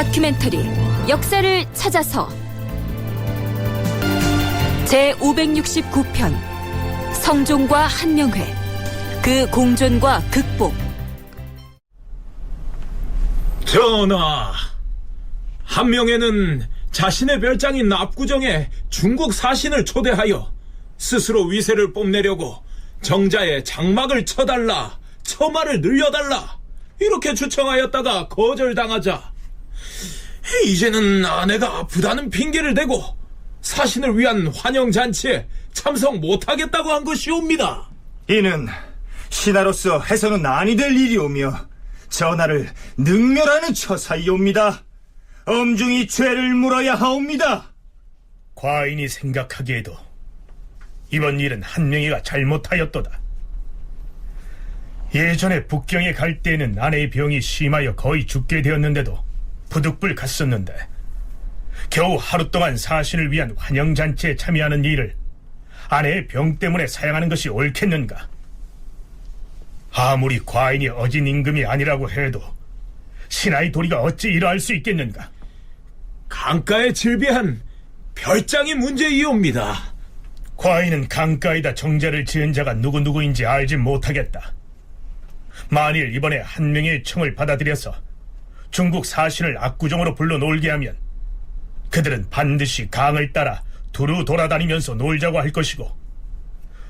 다큐멘터리 역사를 찾아서 제569편 성종과 한명회 그 공존과 극복. 전하, 한명회는 자신의 별장인 압구정에 중국 사신을 초대하여 스스로 위세를 뽐내려고 정자에 장막을 쳐달라, 처마를 늘려달라 이렇게 추청하였다가 거절당하자 이제는 아내가 아프다는 핑계를 대고 사신을 위한 환영잔치에 참석 못하겠다고 한 것이옵니다. 이는 신하로서 해서는 아니 될 일이오며 전하를 능멸하는 처사이옵니다. 엄중히 죄를 물어야 하옵니다. 과인이 생각하기에도 이번 일은 한명회가 잘못하였도다. 예전에 북경에 갈 때에는 아내의 병이 심하여 거의 죽게 되었는데도 부득불 갔었는데 겨우 하루 동안 사신을 위한 환영잔치에 참여하는 일을 아내의 병 때문에 사양하는 것이 옳겠는가? 아무리 과인이 어진 임금이 아니라고 해도 신하의 도리가 어찌 이러할 수 있겠는가? 강가에 질비한 별장이 문제이옵니다. 과인은 강가에다 정자를 지은 자가 누구인지 알지 못하겠다. 만일 이번에 한명의 청을 받아들여서 중국 사신을 압구정으로 불러놀게 하면 그들은 반드시 강을 따라 두루 돌아다니면서 놀자고 할 것이고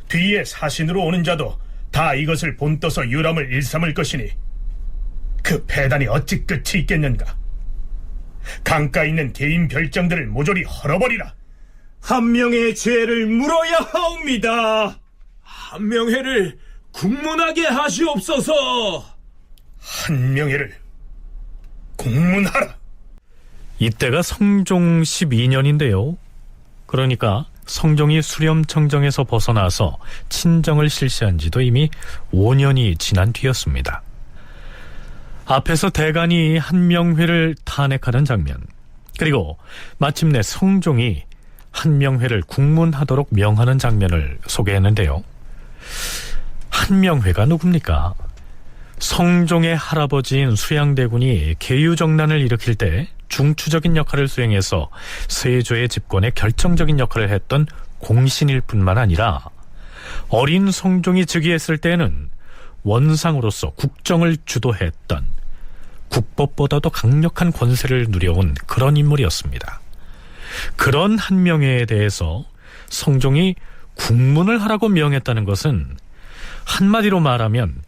뒤에 사신으로 오는 자도 다 이것을 본떠서 유람을 일삼을 것이니 그 배단이 어찌 끝이 있겠는가? 강가에 있는 개인 별장들을 모조리 헐어버리라. 한명의 죄를 물어야 하옵니다. 한명회를 국문하게 하시옵소서. 한명회를 국문하라. 이때가 성종 12년인데요. 그러니까 성종이 수렴청정에서 벗어나서 친정을 실시한 지도 이미 5년이 지난 뒤였습니다. 앞에서 대간이 한명회를 탄핵하는 장면, 그리고 마침내 성종이 한명회를 국문하도록 명하는 장면을 소개했는데요. 한명회가 누굽니까? 성종의 할아버지인 수양대군이 계유정난을 일으킬 때 중추적인 역할을 수행해서 세조의 집권에 결정적인 역할을 했던 공신일 뿐만 아니라 어린 성종이 즉위했을 때에는 원상으로서 국정을 주도했던 국법보다도 강력한 권세를 누려온 그런 인물이었습니다. 그런 한명회에 대해서 성종이 국문을 하라고 명했다는 것은 한마디로 말하면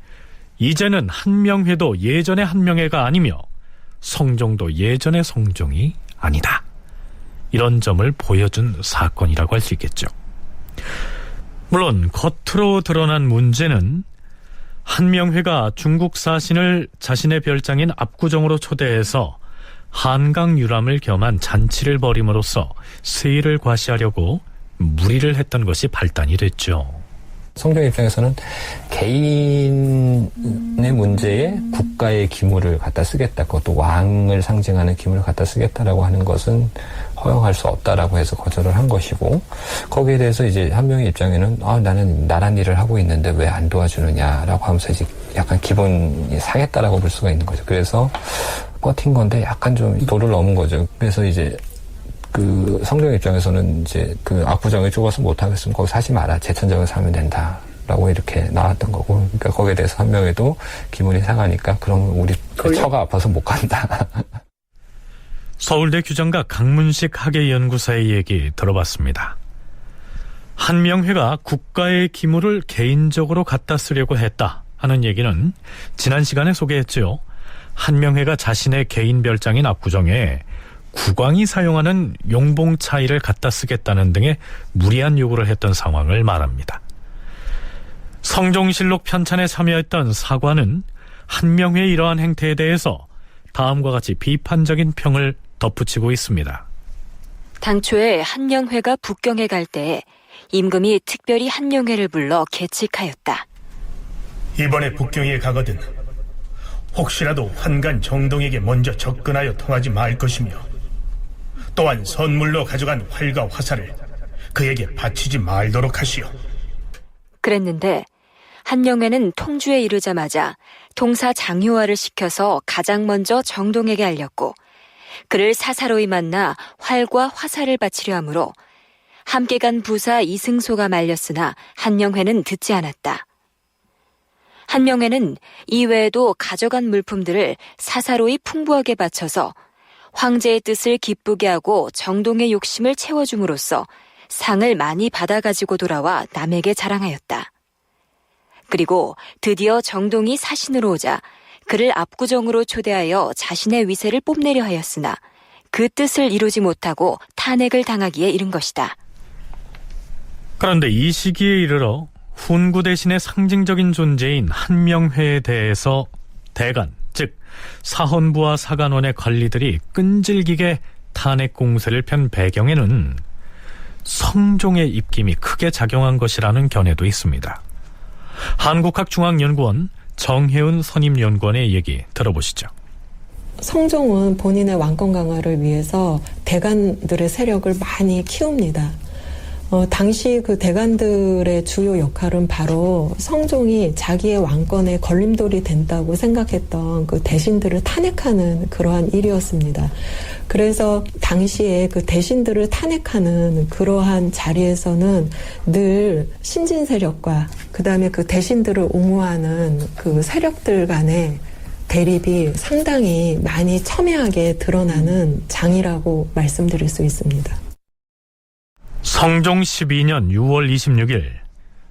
이제는 한명회도 예전의 한명회가 아니며 성종도 예전의 성종이 아니다, 이런 점을 보여준 사건이라고 할 수 있겠죠. 물론 겉으로 드러난 문제는 한명회가 중국 사신을 자신의 별장인 압구정으로 초대해서 한강 유람을 겸한 잔치를 벌임으로써 세의를 과시하려고 무리를 했던 것이 발단이 됐죠. 성종 입장에서는 개인의 문제에 국가의 기물을 갖다 쓰겠다, 그것도 왕을 상징하는 기물을 갖다 쓰겠다라고 하는 것은 허용할 수 없다라고 해서 거절을 한 것이고, 거기에 대해서 이제 한명의 입장에는 나는 나란 일을 하고 있는데 왜 안 도와주느냐라고 하면서 이제 약간 기분이 상했다라고 볼 수가 있는 거죠. 그래서 꿔팅 건데 약간 좀 도를 넘은 거죠. 그래서 이제 그 성종 입장에서는 이제 그 압구정에 좁아서 못하겠으면 거기 사지 마라, 제천정에 사면 된다 라고 이렇게 나왔던 거고, 그러니까 거기에 대해서 한명회도 기분이 상하니까 그럼 우리 처가 아파서 못 간다. 서울대 규장과 강문식 학예연구사의 얘기 들어봤습니다. 한명회가 국가의 기물을 개인적으로 갖다 쓰려고 했다 하는 얘기는 지난 시간에 소개했죠. 한명회가 자신의 개인 별장인 압구정에 국왕이 사용하는 용봉차이를 갖다 쓰겠다는 등의 무리한 요구를 했던 상황을 말합니다. 성종실록 편찬에 참여했던 사관은 한명회의 이러한 행태에 대해서 다음과 같이 비판적인 평을 덧붙이고 있습니다. 당초에 한명회가 북경에 갈 때에 임금이 특별히 한명회를 불러 계칙하였다. 이번에 북경에 가거든 혹시라도 환관 정동에게 먼저 접근하여 통하지 말 것이며, 또한 선물로 가져간 활과 화살을 그에게 바치지 말도록 하시오. 그랬는데 한명회는 통주에 이르자마자 통사 장효화를 시켜서 가장 먼저 정동에게 알렸고, 그를 사사로이 만나 활과 화살을 바치려 하므로 함께 간 부사 이승소가 말렸으나 한명회는 듣지 않았다. 한명회는 이외에도 가져간 물품들을 사사로이 풍부하게 바쳐서 황제의 뜻을 기쁘게 하고 정동의 욕심을 채워줌으로써 상을 많이 받아가지고 돌아와 남에게 자랑하였다. 그리고 드디어 정동이 사신으로 오자 그를 압구정으로 초대하여 자신의 위세를 뽐내려 하였으나 그 뜻을 이루지 못하고 탄핵을 당하기에 이른 것이다. 그런데 이 시기에 이르러 훈구 대신의 상징적인 존재인 한명회에 대해서 대간, 즉 사헌부와 사간원의 관리들이 끈질기게 탄핵 공세를 편 배경에는 성종의 입김이 크게 작용한 것이라는 견해도 있습니다. 한국학중앙연구원 정혜운 선임연구원의 얘기 들어보시죠. 성종은 본인의 왕권 강화를 위해서 대간들의 세력을 많이 키웁니다. 당시 그 대간들의 주요 역할은 바로 성종이 자기의 왕권에 걸림돌이 된다고 생각했던 그 대신들을 탄핵하는 그러한 일이었습니다. 그래서 당시에 그 대신들을 탄핵하는 그러한 자리에서는 늘 신진 세력과 그다음에 그 대신들을 옹호하는 그 세력들 간의 대립이 상당히 많이 첨예하게 드러나는 장이라고 말씀드릴 수 있습니다. 성종 12년 6월 26일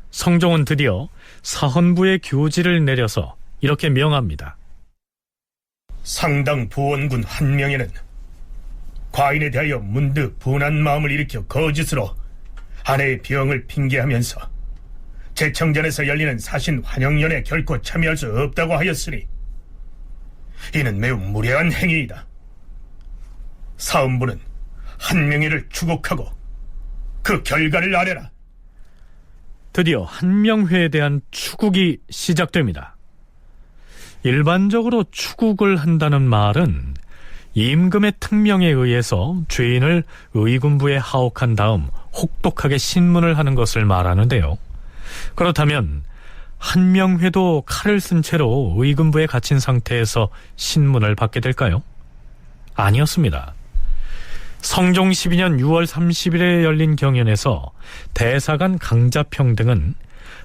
성종은 드디어 사헌부의 교지를 내려서 이렇게 명합니다. 상당 부원군 한명에는 과인에 대하여 문득 분한 마음을 일으켜 거짓으로 아내의 병을 핑계하면서 제청전에서 열리는 사신 환영연에 결코 참여할 수 없다고 하였으니 이는 매우 무례한 행위이다. 사헌부는 한명회를 추국하고 그 결과를 아뢰라. 드디어 한명회에 대한 추국이 시작됩니다. 일반적으로 추국을 한다는 말은 임금의 특명에 의해서 죄인을 의군부에 하옥한 다음 혹독하게 신문을 하는 것을 말하는데요. 그렇다면 한명회도 칼을 쓴 채로 의군부에 갇힌 상태에서 신문을 받게 될까요? 아니었습니다. 성종 12년 6월 30일에 열린 경연에서 대사관 강자평 등은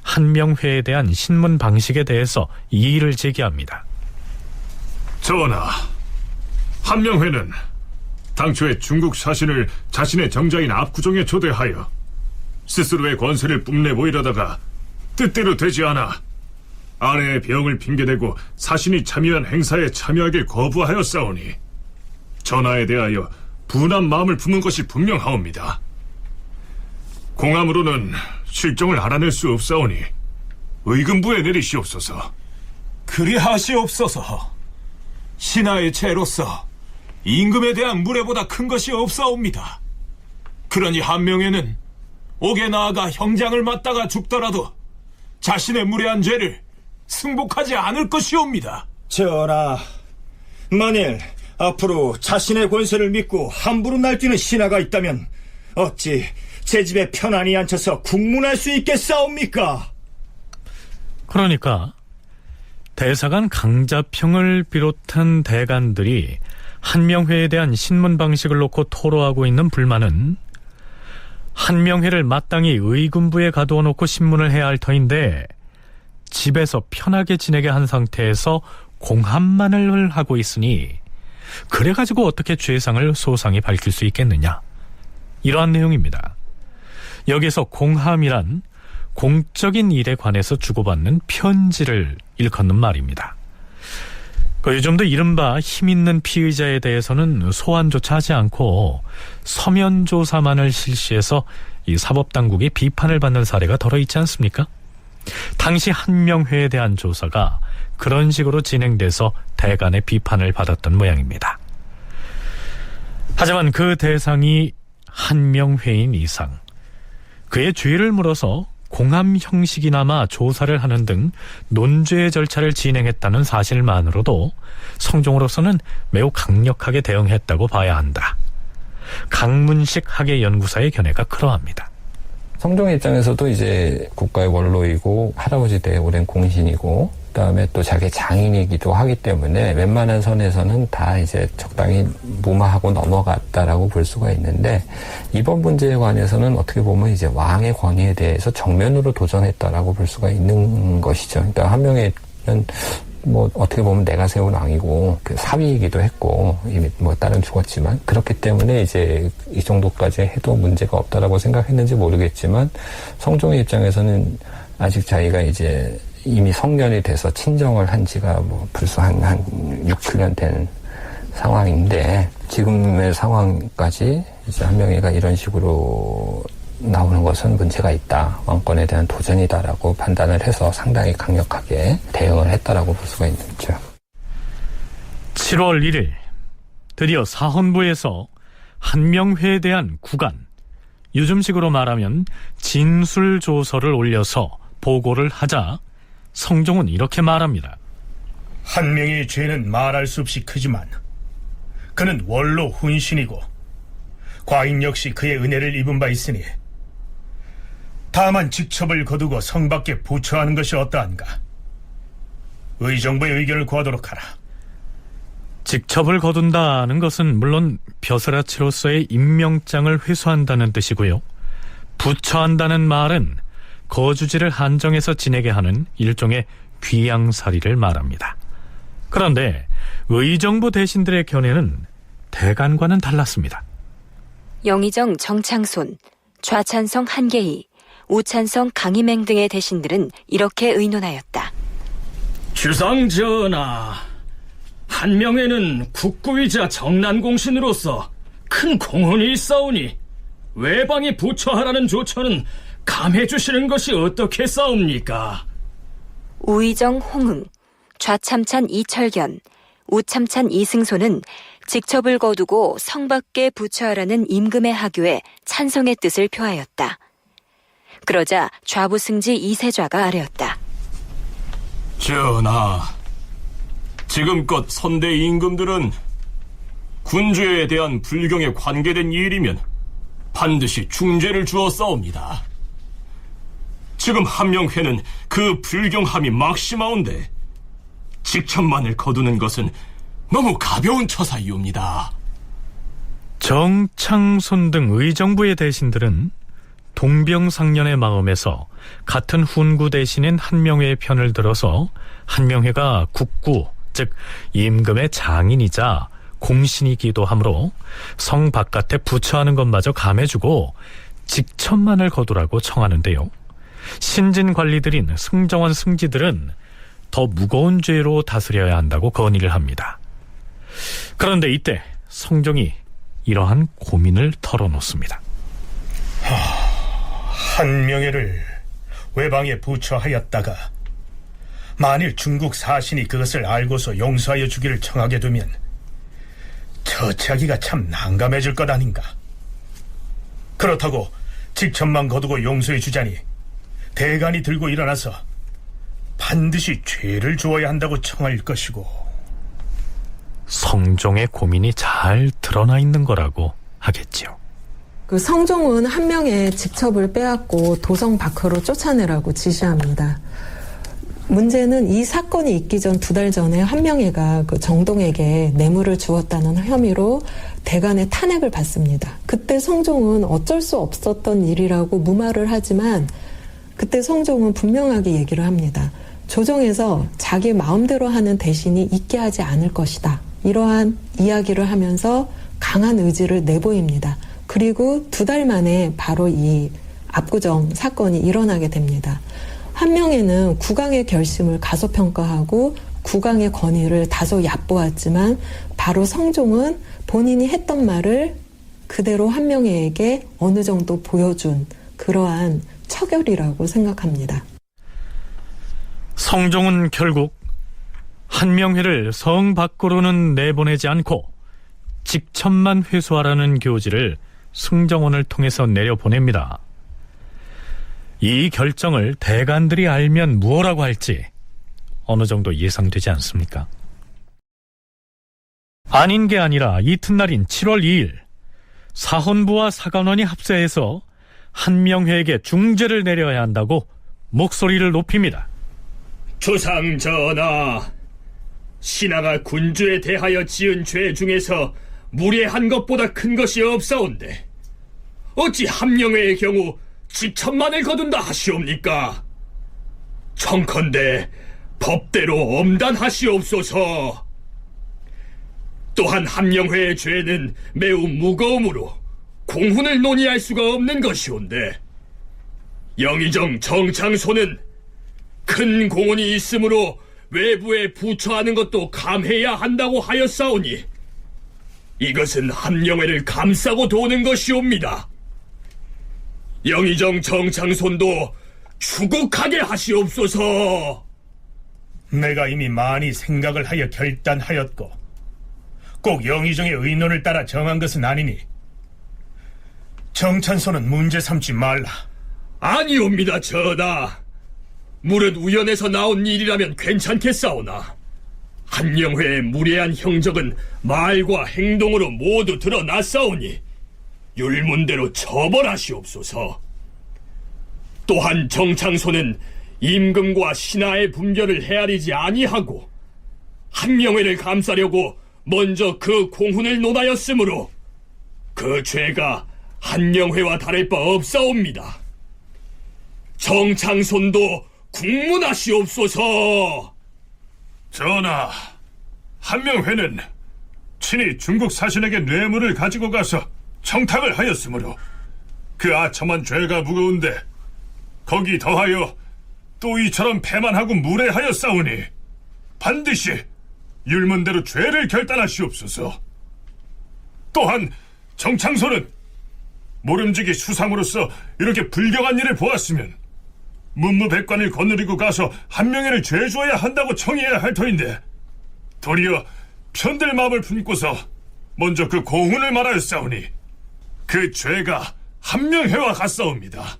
한명회에 대한 신문 방식에 대해서 이의를 제기합니다. 전하, 한명회는 당초에 중국 사신을 자신의 정자인 압구정에 초대하여 스스로의 권세를 뽐내 보이려다가 뜻대로 되지 않아 아내의 병을 핑계대고 사신이 참여한 행사에 참여하길 거부하였사오니 전하에 대하여 분한 마음을 품은 것이 분명하옵니다. 공함으로는 실정을 알아낼 수 없사오니 의금부에 내리시옵소서. 그리하시옵소서. 신하의 죄로서 임금에 대한 무례보다 큰 것이 없사옵니다. 그러니 한명회는 옥에 나아가 형장을 맞다가 죽더라도 자신의 무례한 죄를 승복하지 않을 것이옵니다. 전하, 만일 앞으로 자신의 권세를 믿고 함부로 날뛰는 신하가 있다면 어찌 제 집에 편안히 앉혀서 국문할 수 있겠사옵니까? 그러니까 대사관 강자평을 비롯한 대간들이 한명회에 대한 신문 방식을 놓고 토로하고 있는 불만은 한명회를 마땅히 의군부에 가두어 놓고 신문을 해야 할 터인데 집에서 편하게 지내게 한 상태에서 공함만을 하고 있으니 그래가지고 어떻게 죄상을 소상히 밝힐 수 있겠느냐, 이러한 내용입니다. 여기서 공함이란 공적인 일에 관해서 주고받는 편지를 일컫는 말입니다. 요즘도 이른바 힘있는 피의자에 대해서는 소환조차 하지 않고 서면조사만을 실시해서 이 사법당국이 비판을 받는 사례가 덜어 있지 않습니까? 당시 한명회에 대한 조사가 그런 식으로 진행돼서 대간의 비판을 받았던 모양입니다. 하지만 그 대상이 한명회인 이상 그의 죄를 물어서 공함 형식이나마 조사를 하는 등 논죄의 절차를 진행했다는 사실만으로도 성종으로서는 매우 강력하게 대응했다고 봐야 한다. 강문식 학예연구사의 견해가 그러합니다. 성종의 입장에서도 이제 국가의 원로이고 할아버지 때 오랜 공신이고 그다음에 또 자기 장인이기도 하기 때문에 웬만한 선에서는 다 이제 적당히 무마하고 넘어갔다라고 볼 수가 있는데, 이번 문제에 관해서는 어떻게 보면 이제 왕의 권위에 대해서 정면으로 도전했다라고 볼 수가 있는 것이죠. 그러니까 한명회는 뭐 어떻게 보면 내가 세운 왕이고 그 사위이기도 했고 이미 뭐 딸은 죽었지만, 그렇기 때문에 이제 이 정도까지 해도 문제가 없다라고 생각했는지 모르겠지만, 성종의 입장에서는 아직 자기가 이제 이미 성년이 돼서 친정을 한 지가 뭐 벌써 한 6, 7년 된 상황인데, 지금의 상황까지 이제 한명회가 이런 식으로 나오는 것은 문제가 있다, 왕권에 대한 도전이다라고 판단을 해서 상당히 강력하게 대응을 했다라고 볼 수가 있죠. 7월 1일 드디어 사헌부에서 한명회에 대한 구간, 요즘식으로 말하면 진술조서를 올려서 보고를 하자 성종은 이렇게 말합니다. 한명의 죄는 말할 수 없이 크지만 그는 원로 훈신이고 과인 역시 그의 은혜를 입은 바 있으니 다만 직첩을 거두고 성 밖에 부처하는 것이 어떠한가. 의정부의 의견을 구하도록 하라. 직첩을 거둔다는 것은 물론 벼슬아치로서의 임명장을 회수한다는 뜻이고요. 부처한다는 말은 거주지를 한정해서 지내게 하는 일종의 귀양살이를 말합니다. 그런데 의정부 대신들의 견해는 대간과는 달랐습니다. 영의정 정창손, 좌찬성 한계희, 우찬성 강희맹 등의 대신들은 이렇게 의논하였다. 주상 전하, 한명회는 국구이자 정난공신으로서 큰 공헌이 있사오니 외방에 부처하라는 조처는 감해주시는 것이 어떻게 싸웁니까? 우의정 홍응, 좌참찬 이철견, 우참찬 이승소는 직첩을 거두고 성 밖에 부처하라는 임금의 하교에 찬성의 뜻을 표하였다. 그러자 좌부승지 이세좌가 아뢰었다. 전하, 지금껏 선대 임금들은 군주에 대한 불경에 관계된 일이면 반드시 중죄를 주어 싸웁니다. 지금 한명회는 그 불경함이 막심하온데 직첩만을 거두는 것은 너무 가벼운 처사이옵니다. 정창손 등 의정부의 대신들은 동병상련의 마음에서 같은 훈구 대신인 한명회의 편을 들어서 한명회가 국구, 즉 임금의 장인이자 공신이기도 하므로 성 바깥에 부처하는 것마저 감해주고 직첩만을 거두라고 청하는데요. 신진 관리들인 승정원 승지들은 더 무거운 죄로 다스려야 한다고 건의를 합니다. 그런데 이때 성종이 이러한 고민을 털어놓습니다. 한명회를 외방에 부처하였다가 만일 중국 사신이 그것을 알고서 용서하여 주기를 청하게 되면 처치하기가 참 난감해질 것 아닌가. 그렇다고 직첩만 거두고 용서해 주자니 대간이 들고 일어나서 반드시 죄를 주어야 한다고 청할 것이고. 성종의 고민이 잘 드러나 있는 거라고 하겠지요. 그 성종은 한명의 직첩을 빼앗고 도성 밖으로 쫓아내라고 지시합니다. 문제는 이 사건이 있기 전 2달 전에 한명회가 그 정동에게 뇌물을 주었다는 혐의로 대간의 탄핵을 받습니다. 그때 성종은 어쩔 수 없었던 일이라고 무마를 하지만 그때 성종은 분명하게 얘기를 합니다. 조정에서 자기 마음대로 하는 대신이 있게 하지 않을 것이다. 이러한 이야기를 하면서 강한 의지를 내보입니다. 그리고 2달 만에 바로 이 압구정 사건이 일어나게 됩니다. 한명회는 국왕의 결심을 가소평가하고 국왕의 권위를 다소 얕보았지만 바로 성종은 본인이 했던 말을 그대로 한명회에게 어느 정도 보여준 그러한 처결이라고 생각합니다. 성종은 결국 한명회를 성 밖으로는 내보내지 않고 직첩만 회수하라는 교지를 승정원을 통해서 내려보냅니다. 이 결정을 대간들이 알면 무엇라고 할지 어느 정도 예상되지 않습니까? 아닌 게 아니라 이튿날인 7월 2일 사헌부와 사간원이 합세해서 한명회에게 중죄를 내려야 한다고 목소리를 높입니다. 주상 전하, 신하가 군주에 대하여 지은 죄 중에서 무례한 것보다 큰 것이 없사온데 어찌 함령회의 경우 직천만을 거둔다 하시옵니까? 청컨대 법대로 엄단하시옵소서. 또한 함령회의 죄는 매우 무거우므로 공훈을 논의할 수가 없는 것이온데 영의정 정창소는 큰 공훈이 있으므로 외부에 부처하는 것도 감해야 한다고 하였사오니 이것은 함령회를 감싸고 도는 것이옵니다. 영의정 정창손도 추국하게 하시옵소서. 내가 이미 많이 생각을 하여 결단하였고 꼭 영의정의 의논을 따라 정한 것은 아니니 정찬소는 문제 삼지 말라. 아니옵니다, 전하. 물은 우연에서 나온 일이라면 괜찮겠사오나 함령회의 무례한 형적은 말과 행동으로 모두 드러났사오니 율문대로 처벌하시옵소서. 또한 정창소는 임금과 신하의 분별을 헤아리지 아니하고 함령회를 감싸려고 먼저 그 공훈을 논하였으므로 그 죄가 함령회와 다를 바 없사옵니다. 정창손도 국문하시옵소서. 전하, 함령회는 친히 중국 사신에게 뇌물을 가지고 가서 청탁을 하였으므로 그 아첨한 죄가 무거운데 거기 더하여 또 이처럼 패만하고 무례하였사오니 반드시 율문대로 죄를 결단하시옵소서. 또한 정창소는 모름지기 수상으로서 이렇게 불경한 일을 보았으면 문무백관을 거느리고 가서 함령회를 죄주어야 한다고 청해야 할 터인데 도리어 편들 마음을 품고서 먼저 그 공훈을 말하였사오니 그 죄가 함령회와 같사옵니다.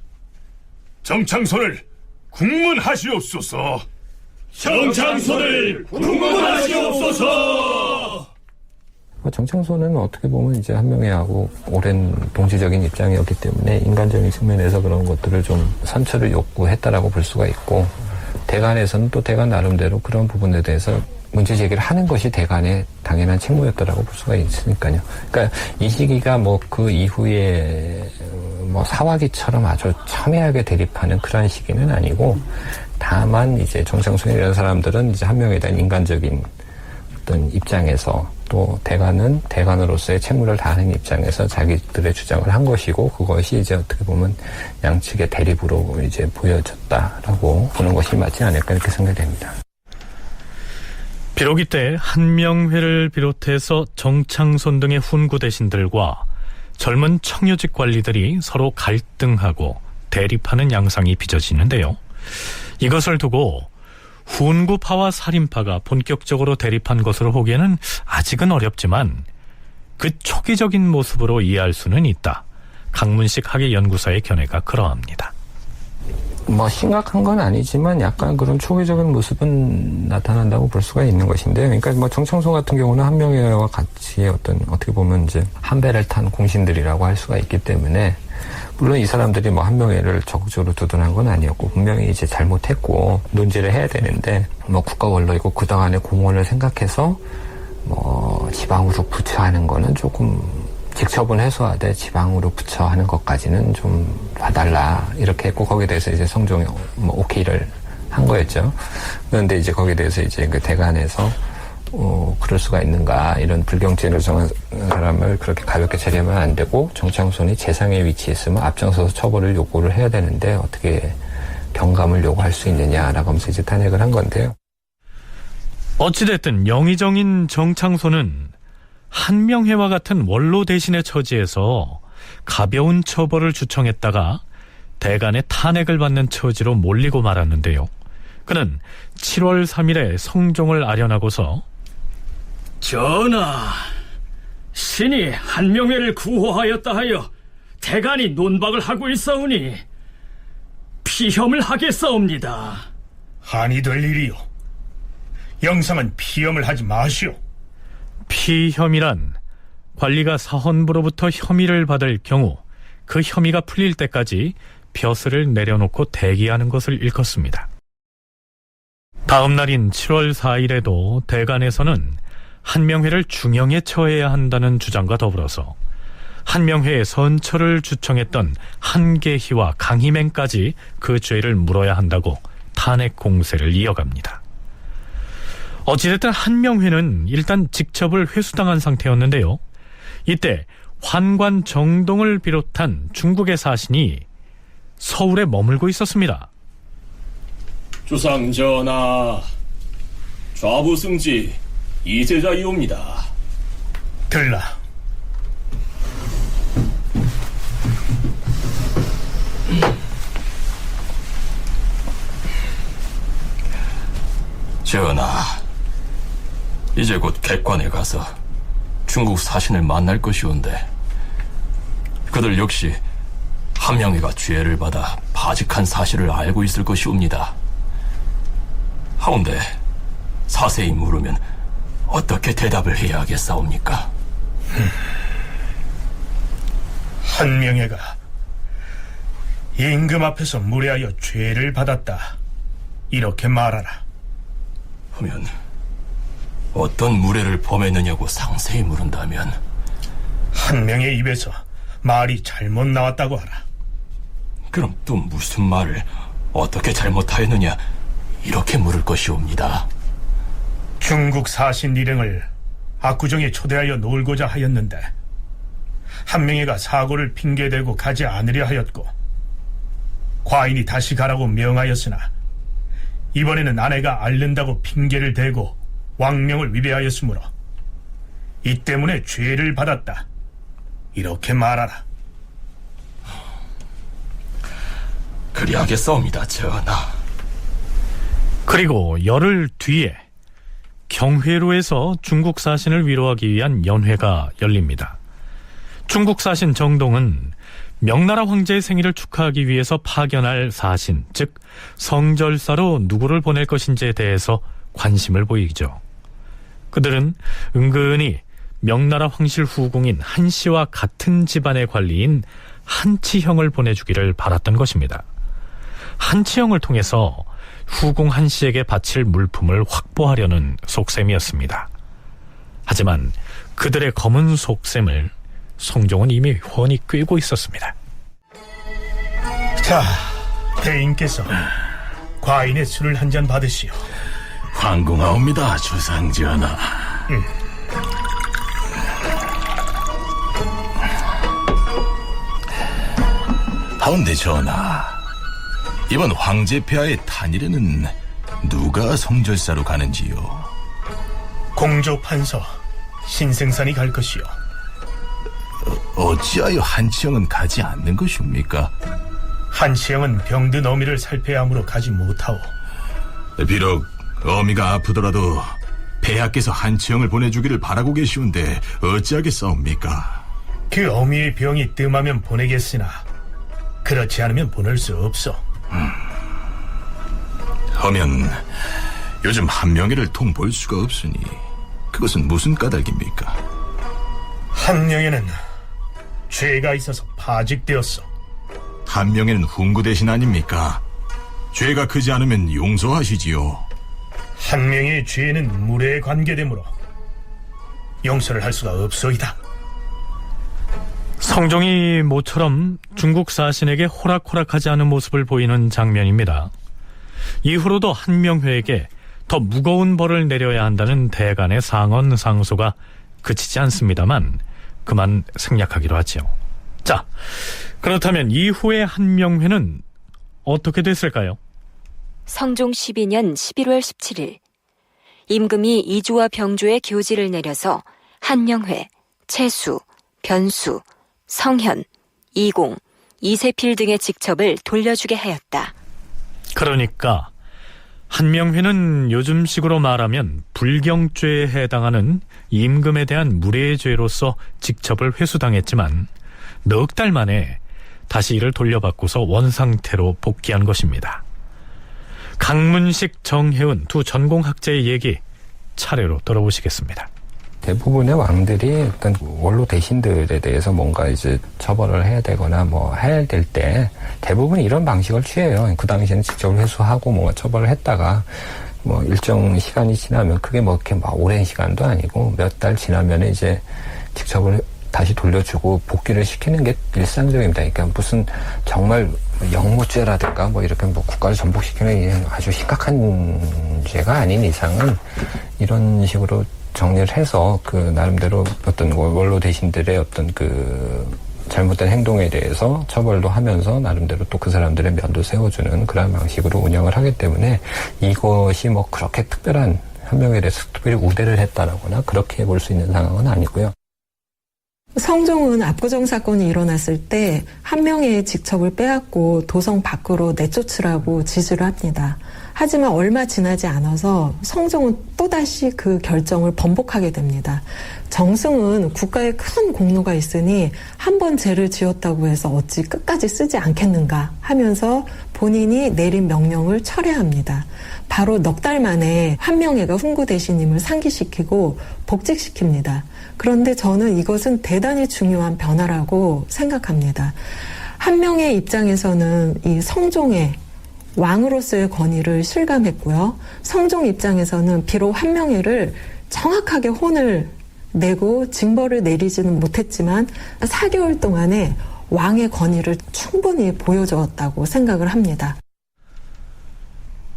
정창손을 국문하시옵소서. 정창손을 국문하시옵소서. 정창소는 어떻게 보면 이제 함령회하고 오랜 동지적인 입장이었기 때문에 인간적인 측면에서 그런 것들을 좀 선처를 욕구했다라고 볼 수가 있고, 대간에서는 또 대간 나름대로 그런 부분에 대해서 문제 제기를 하는 것이 대간의 당연한 책무였다라고 볼 수가 있으니까요. 그러니까 이 시기가 뭐 그 이후에 뭐 사화기처럼 아주 첨예하게 대립하는 그런 시기는 아니고, 다만 이제 정창손 이런 사람들은 이제 함령에 대한 인간적인 어떤 입장에서, 또 대간은 대간으로서의 책무를 다하는 입장에서 자기들의 주장을 한 것이고, 그것이 이제 어떻게 보면 양측의 대립으로 이제 보여졌다라고 보는 것이 맞지 않을까 이렇게 생각됩니다. 비록 이때 한명회를 비롯해서 정창손 등의 훈구 대신들과 젊은 청요직 관리들이 서로 갈등하고 대립하는 양상이 빚어지는데요. 이것을 두고 훈구파와 살인파가 본격적으로 대립한 것으로 보기에는 아직은 어렵지만 그 초기적인 모습으로 이해할 수는 있다. 강문식 학예연구사의 견해가 그러합니다. 뭐 심각한 건 아니지만 약간 그런 초기적인 모습은 나타난다고 볼 수가 있는 것인데요. 그러니까 뭐 정창손 같은 경우는 함령회와 같이 어떻게 보면 이제 한 배를 탄 공신들이라고 할 수가 있기 때문에, 물론 이 사람들이 뭐 함령회를 적극적으로 두둔한 건 아니었고 분명히 이제 잘못했고 논제를 해야 되는데, 뭐 국가 원로이고 그동안의 공헌을 생각해서 뭐 지방으로 부처하는 거는 조금 직첩은 해소하되 지방으로 부처하는 것까지는 좀 봐달라 이렇게 했고, 거기에 대해서 이제 성종이 뭐 오케이를 한 거였죠. 그런데 이제 거기에 대해서 이제 그 대간에서 그럴 수가 있는가, 이런 불경죄를 정한 사람을 그렇게 가볍게 처리하면 안 되고 정창손이 재상에 위치했으면 앞장서서 처벌을 요구를 해야 되는데 어떻게 경감을 요구할 수 있느냐라고 하면서 이제 탄핵을 한 건데요. 어찌됐든 영의정인 정창손은 한명회와 같은 원로 대신의 처지에서 가벼운 처벌을 주청했다가 대간의 탄핵을 받는 처지로 몰리고 말았는데요. 그는 7월 3일에 성종을 아련하고서 전하, 신이 한명회를 구호하였다 하여 대간이 논박을 하고 있사오니 피혐을 하겠사옵니다. 한이 될 일이요. 영상은 피혐을 하지 마시오. 피혐이란 관리가 사헌부로부터 혐의를 받을 경우 그 혐의가 풀릴 때까지 벼슬을 내려놓고 대기하는 것을 일컫습니다. 다음 날인 7월 4일에도 대간에서는 한명회를 중형에 처해야 한다는 주장과 더불어서 한명회의 선처를 주청했던 한계희와 강희맹까지 그 죄를 물어야 한다고 탄핵 공세를 이어갑니다. 어찌됐든 한명회는 일단 직첩을 회수당한 상태였는데요. 이때 환관 정동을 비롯한 중국의 사신이 서울에 머물고 있었습니다. 주상 전하, 좌부승지 이제자이옵니다. 들라. 전하, 이제 곧 객관에 가서 중국 사신을 만날 것이온데 그들 역시 한명회가 죄를 받아 파직한 사실을 알고 있을 것이옵니다. 하운데 자세히 물으면 어떻게 대답을 해야 하겠사옵니까? 한명회가 임금 앞에서 무례하여 죄를 받았다, 이렇게 말하라. 하면 어떤 무례를 범했느냐고 상세히 물은다면 한명의 입에서 말이 잘못 나왔다고 하라. 그럼 또 무슨 말을 어떻게 잘못하였느냐 이렇게 물을 것이옵니다. 중국 사신 일행을 압구정에 초대하여 놀고자 하였는데 한명회가 사고를 핑계대고 가지 않으려 하였고 과인이 다시 가라고 명하였으나 이번에는 아내가 앓는다고 핑계를 대고 왕명을 위배하였으므로 이 때문에 죄를 받았다, 이렇게 말하라. 그리하겠사옵니다, 전하. 그리고 열흘 뒤에 경회로에서 중국 사신을 위로하기 위한 연회가 열립니다. 중국 사신 정동은 명나라 황제의 생일을 축하하기 위해서 파견할 사신, 즉 성절사로 누구를 보낼 것인지에 대해서 관심을 보이죠. 그들은 은근히 명나라 황실 후궁인 한씨와 같은 집안의 관리인 한치형을 보내주기를 바랐던 것입니다. 한치형을 통해서 후궁 한씨에게 바칠 물품을 확보하려는 속셈이었습니다. 하지만 그들의 검은 속셈을 성종은 이미 훤히 꿰고 있었습니다. 자, 대인께서 과인의 술을 한 잔 받으시오. 황궁하옵니다, 주상전하. 하운데 전하, 이번 황제폐하의 탄일에는 누가 성절사로 가는지요? 공조 판서 신생산이 갈 것이요. 어찌하여 한치형은 가지 않는 것입니까? 한치형은 병든 어미를 살펴야 하므로 가지 못하오. 비록 어미가 아프더라도 폐하께서 한치형을 보내주기를 바라고 계시온데 어찌하겠사옵니까? 그 어미의 병이 뜸하면 보내겠으나 그렇지 않으면 보낼 수 없어. 하면 요즘 한명회를 통볼 수가 없으니 그것은 무슨 까닭입니까? 한명회는 죄가 있어서 파직되었어. 한명회는 훈구 대신 아닙니까? 죄가 크지 않으면 용서하시지요. 한명의 죄는 무례에 관계되므로 용서를 할 수가 없소이다. 성종이 모처럼 중국 사신에게 호락호락하지 않은 모습을 보이는 장면입니다. 이후로도 한명회에게 더 무거운 벌을 내려야 한다는 대간의 상언 상소가 그치지 않습니다만 그만 생략하기로 하지요. 자, 그렇다면 이후의 한명회는 어떻게 됐을까요? 성종 12년 11월 17일 임금이 이주와 병조의 교지를 내려서 한명회, 채수, 변수, 성현, 이공, 이세필 등의 직첩을 돌려주게 하였다. 그러니까 한명회는 요즘식으로 말하면 불경죄에 해당하는 임금에 대한 무례의 죄로서 직첩을 회수당했지만 넉 달 만에 다시 이를 돌려받고서 원상태로 복귀한 것입니다. 강문식, 정혜운 두 전공학자의 얘기 차례로 들어보시겠습니다. 대부분의 왕들이 어떤 원로 대신들에 대해서 뭔가 이제 처벌을 해야 되거나 뭐 해야 될 때 대부분 이런 방식을 취해요. 그 당시에는 직접 회수하고 뭔가 처벌을 했다가 뭐 일정 시간이 지나면 그게 뭐 이렇게 막 오랜 시간도 아니고 몇 달 지나면 이제 직첩을 다시 돌려주고 복귀를 시키는 게 일상적입니다. 그러니까 무슨 정말 영모죄라든가 뭐 이렇게 뭐 국가를 전복시키는 아주 심각한 죄가 아닌 이상은 이런 식으로 정리를 해서 그 나름대로 어떤 원로 대신들의 어떤 그 잘못된 행동에 대해서 처벌도 하면서 나름대로 또 그 사람들의 면도 세워주는 그런 방식으로 운영을 하기 때문에 이것이 뭐 그렇게 특별한 한명에 대해서 특별히 우대를 했다라거나 그렇게 볼 수 있는 상황은 아니고요. 성종은 압구정 사건이 일어났을 때 한명회의 직첩을 빼앗고 도성 밖으로 내쫓으라고 지시를 합니다. 하지만 얼마 지나지 않아서 성종은 또다시 그 결정을 번복하게 됩니다. 정승은 국가에 큰 공로가 있으니 한 번 죄를 지었다고 해서 어찌 끝까지 쓰지 않겠는가 하면서 본인이 내린 명령을 철회합니다. 바로 넉 달 만에 한명회가 훈구대신임을 상기시키고 복직시킵니다. 그런데 저는 이것은 대단히 중요한 변화라고 생각합니다. 한명회 입장에서는 이 성종의 왕으로서의 권위를 실감했고요. 성종 입장에서는 비록 한명회를 정확하게 혼을 내고 징벌을 내리지는 못했지만 4개월 동안에 왕의 권위를 충분히 보여주었다고 생각을 합니다.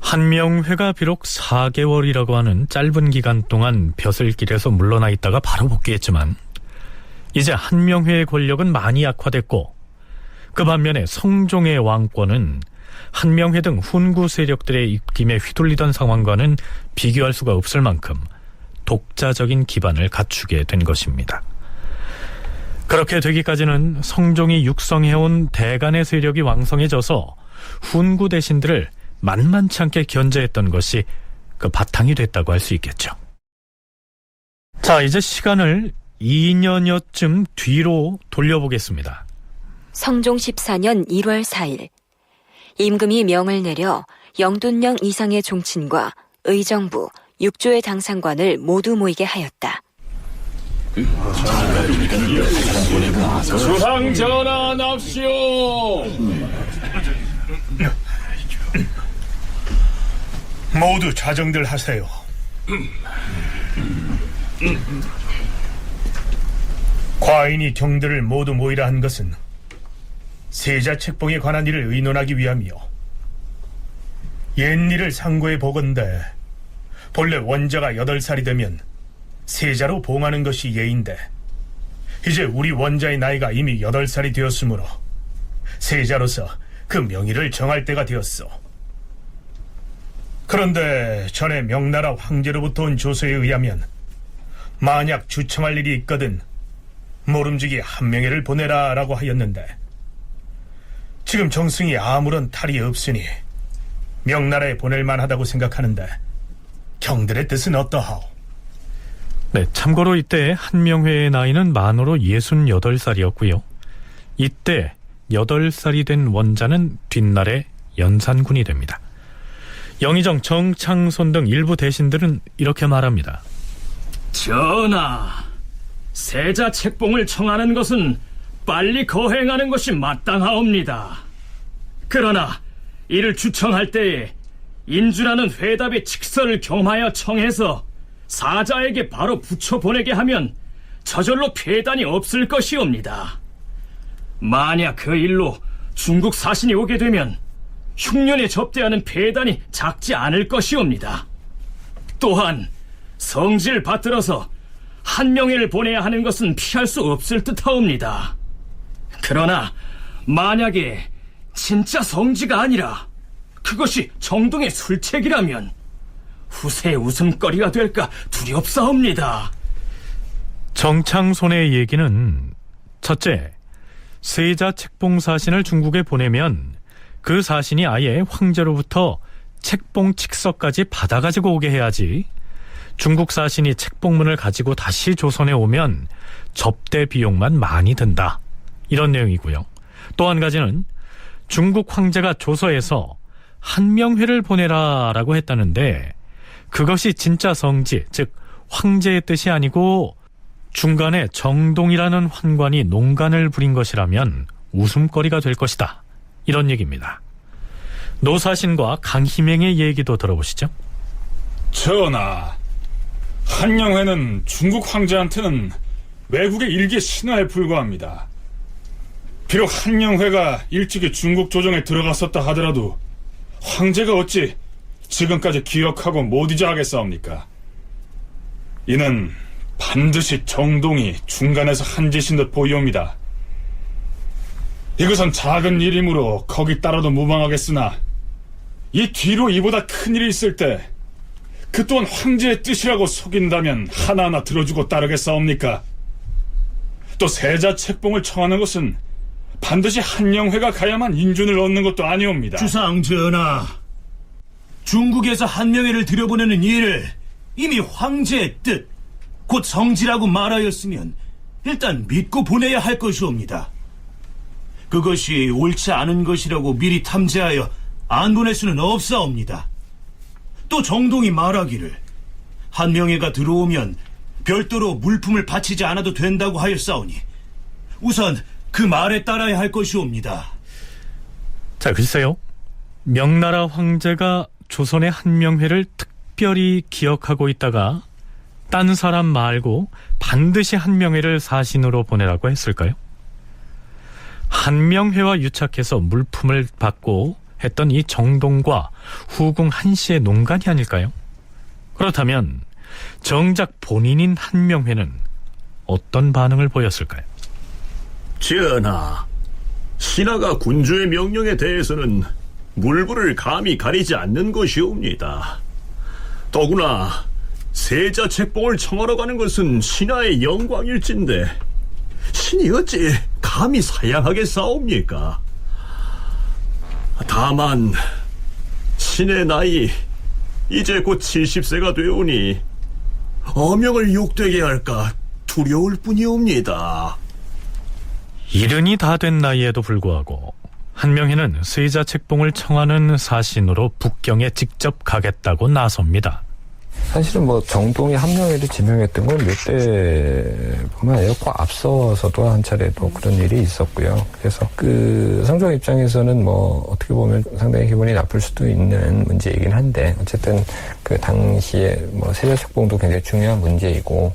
한명회가 비록 4개월이라고 하는 짧은 기간 동안 벼슬길에서 물러나 있다가 바로 복귀했지만 이제 한명회의 권력은 많이 약화됐고 그 반면에 성종의 왕권은 한명회 등 훈구 세력들의 입김에 휘둘리던 상황과는 비교할 수가 없을 만큼 독자적인 기반을 갖추게 된 것입니다. 그렇게 되기까지는 성종이 육성해온 대간의 세력이 왕성해져서 훈구 대신들을 만만치 않게 견제했던 것이 그 바탕이 됐다고 할 수 있겠죠. 자, 이제 시간을 2년여쯤 뒤로 돌려보겠습니다. 성종 14년 1월 4일 임금이 명을 내려 영돈령 이상의 종친과 의정부, 육조의 당상관을 모두 모이게 하였다. 주상 전하납시오. 모두 자정들 하세요. 과인이 경들을 모두 모이라 한 것은 세자 책봉에 관한 일을 의논하기 위함이요. 옛일을 상고해 보건대 본래 원자가 8살이 되면 세자로 봉하는 것이 예인데 이제 우리 원자의 나이가 이미 8살이 되었으므로 세자로서 그 명의를 정할 때가 되었소. 그런데 전에 명나라 황제로부터 온 조서에 의하면 만약 주청할 일이 있거든 모름지기 한명회를 보내라 라고 하였는데 지금 정승이 아무런 탈이 없으니 명나라에 보낼 만하다고 생각하는데 경들의 뜻은 어떠하오? 네, 참고로 이때 한명회의 나이는 만으로 68살이었고요. 이때 8살이 된 원자는 뒷날에 연산군이 됩니다. 영의정 정창손 등 일부 대신들은 이렇게 말합니다. 전하, 세자 책봉을 청하는 것은 빨리 거행하는 것이 마땅하옵니다. 그러나 이를 주청할 때에 인주라는 회답의 직서를 겸하여 청해서 사자에게 바로 붙여보내게 하면 저절로 폐단이 없을 것이옵니다. 만약 그 일로 중국 사신이 오게 되면 흉년에 접대하는 폐단이 작지 않을 것이옵니다. 또한 성지를 받들어서 한명회를 보내야 하는 것은 피할 수 없을 듯하옵니다. 그러나 만약에 진짜 성지가 아니라 그것이 정동의 술책이라면 후세의 웃음거리가 될까 두렵사옵니다. 정창손의 얘기는 첫째, 세자 책봉 사신을 중국에 보내면 그 사신이 아예 황제로부터 책봉 칙서까지 받아가지고 오게 해야지 중국 사신이 책봉문을 가지고 다시 조선에 오면 접대 비용만 많이 든다, 이런 내용이고요. 또 한 가지는 중국 황제가 조서에서 한명회를 보내라 라고 했다는데 그것이 진짜 성지, 즉 황제의 뜻이 아니고 중간에 정동이라는 환관이 농간을 부린 것이라면 웃음거리가 될 것이다, 이런 얘기입니다. 노사신과 강희맹의 얘기도 들어보시죠. 전하, 한영회는 중국 황제한테는 외국의 일개 신하에 불과합니다. 비록 한영회가 일찍이 중국 조정에 들어갔었다 하더라도 황제가 어찌 지금까지 기억하고 못 잊어 하겠사옵니까? 이는 반드시 정동이 중간에서 한 짓인 듯 보이옵니다. 이것은 작은 일이므로 거기 따라도 무방하겠으나 이 뒤로 이보다 큰 일이 있을 때 그 또한 황제의 뜻이라고 속인다면 하나하나 들어주고 따르겠사옵니까? 또 세자 책봉을 청하는 것은 반드시 한영회가 가야만 인준을 얻는 것도 아니옵니다. 주상 전하, 중국에서 한명회를 들여보내는 일을 이미 황제의 뜻, 곧 성지라고 말하였으면 일단 믿고 보내야 할 것이옵니다. 그것이 옳지 않은 것이라고 미리 탐지하여 안 보낼 수는 없사옵니다. 또 정동이 말하기를 한명회가 들어오면 별도로 물품을 바치지 않아도 된다고 하였사오니 우선 그 말에 따라야 할 것이옵니다. 자, 글쎄요. 명나라 황제가 조선의 한명회를 특별히 기억하고 있다가 딴 사람 말고 반드시 한명회를 사신으로 보내라고 했을까요? 한명회와 유착해서 물품을 받고 했던 이 정동과 후궁 한씨의 농간이 아닐까요? 그렇다면 정작 본인인 한명회는 어떤 반응을 보였을까요? 전하, 신하가 군주의 명령에 대해서는 물불을 감히 가리지 않는 것이옵니다. 더구나 세자 책봉을 청하러 가는 것은 신하의 영광일진데 신이 어찌 감히 사양하겠사옵니까? 다만 신의 나이 이제 곧 70세가 되오니 어명을 욕되게 할까 두려울 뿐이옵니다. 이른이 다 된 나이에도 불구하고 한명회는 세자 책봉을 청하는 사신으로 북경에 직접 가겠다고 나섭니다. 사실은 뭐 정동이 한명회를 지명했던 건 몇 대뿐만 아니라 그 앞서서도 한 차례도 그런 일이 있었고요. 그래서 그 성종 입장에서는 뭐 어떻게 보면 상당히 기분이 나쁠 수도 있는 문제이긴 한데 어쨌든 그 당시에 뭐 세자 책봉도 굉장히 중요한 문제이고